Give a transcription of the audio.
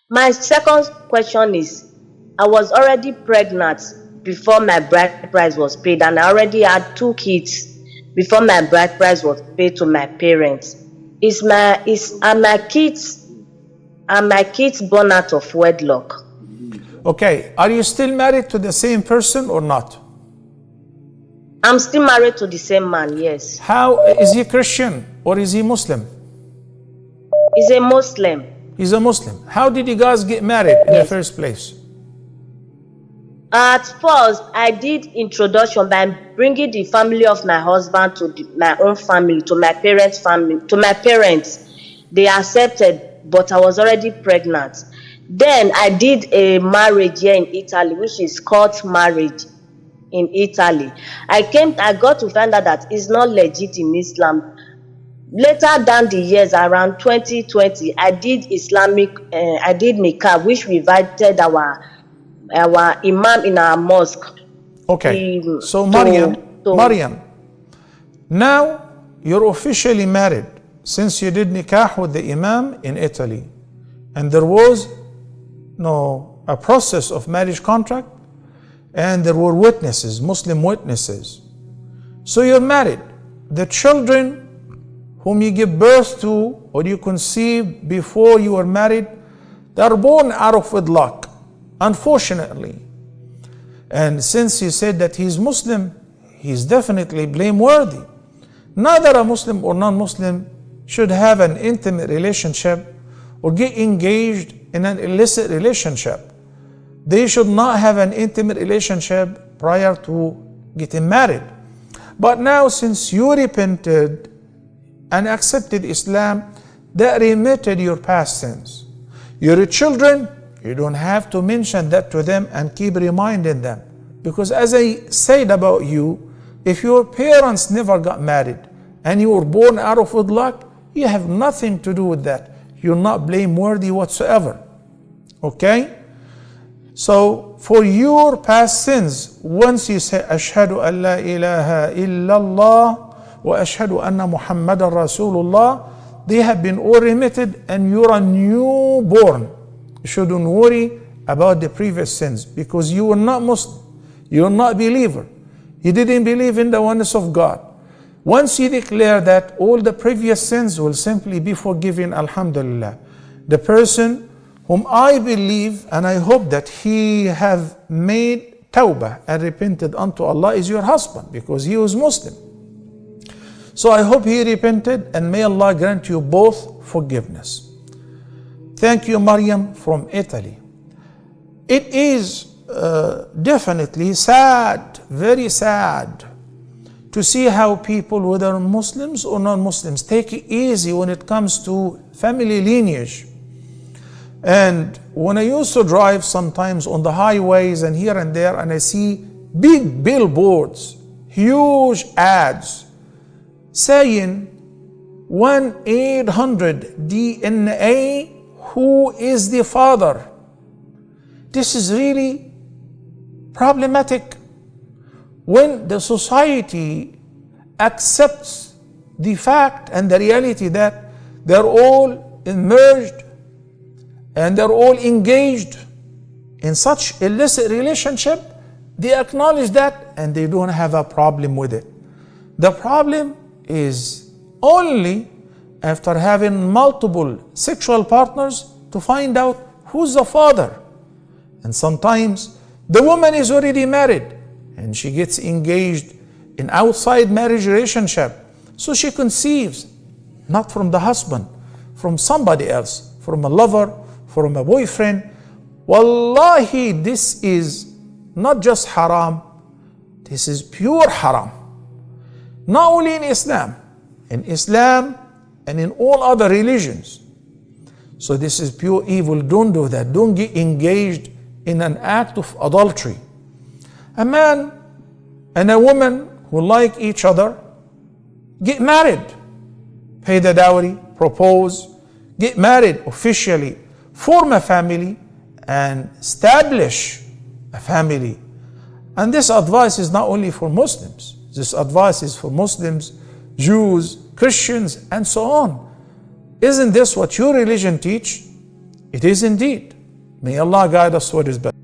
My second question is, I was already pregnant before my bride price was paid, and I already had two kids before my bride price was paid to my parents. Is my is are my kids born out of wedlock? Okay, are you still married to the same person or not? I'm still married to the same man, yes. How is he Christian or is he Muslim? He's a Muslim. He's a Muslim. How did you guys get married in the Yes. first place? At first, I did introduction by bringing the family of my husband to my own family, to my parents' family, to my parents. They accepted, but I was already pregnant. Then I did a marriage here in Italy, which is court marriage in Italy. I got to find out that it's not legit in Islam. Later down the years, around 2020, I did nikah, which we invited our imam in our mosque. Okay, so Maryam, now you're officially married since you did nikah with the imam in Italy, and there was a process of marriage contract, and there were witnesses, Muslim witnesses. So you're married. The children whom you give birth to or you conceive before you were married, they are born out of wedlock, unfortunately. And since you said that he's Muslim, he's definitely blameworthy. Neither a Muslim or non-Muslim should have an intimate relationship or get engaged in an illicit relationship. They should not have an intimate relationship prior to getting married. But now, since you repented and accepted Islam, that remitted your past sins. Your children, you don't have to mention that to them and keep reminding them. Because as I said about you, if your parents never got married and you were born out of wedlock, you have nothing to do with that. You're not blameworthy whatsoever. Okay? So for your past sins, once you say, Ashhadu an la ilaha illallah wa ashhadu anna Muhammadan Rasulullah, they have been all remitted and you're a newborn. You shouldn't worry about the previous sins because you were not Muslim. You're not a believer. You didn't believe in the oneness of God. Once you declare that, all the previous sins will simply be forgiven, alhamdulillah. The person whom I believe and I hope that he have made tawbah and repented unto Allah is your husband because he was Muslim. So I hope he repented and may Allah grant you both forgiveness. Thank you, Maryam from Italy. It is definitely sad, very sad, to see how people, whether Muslims or non-Muslims, take it easy when it comes to family lineage. And when I used to drive sometimes on the highways and here and there, and I see big billboards, huge ads saying 1-800 DNA, who is the father? This is really problematic. When the society accepts the fact and the reality that they're all immersed and they're all engaged in such illicit relationship, they acknowledge that and they don't have a problem with it. The problem is only after having multiple sexual partners to find out who's the father. And sometimes the woman is already married and she gets engaged in outside marriage relationship. So she conceives, not from the husband, from somebody else, from a lover, from a boyfriend. Wallahi, this is not just haram, this is pure haram. Not only in Islam and in all other religions. So this is pure evil. Don't do that. Don't get engaged in an act of adultery. A man and a woman who like each other, get married, pay the dowry, propose, get married officially, form a family, and establish a family. And this advice is not only for Muslims. This advice is for Muslims, Jews, Christians, and so on. Isn't this what your religion teach? It is indeed. May Allah guide us to what is best.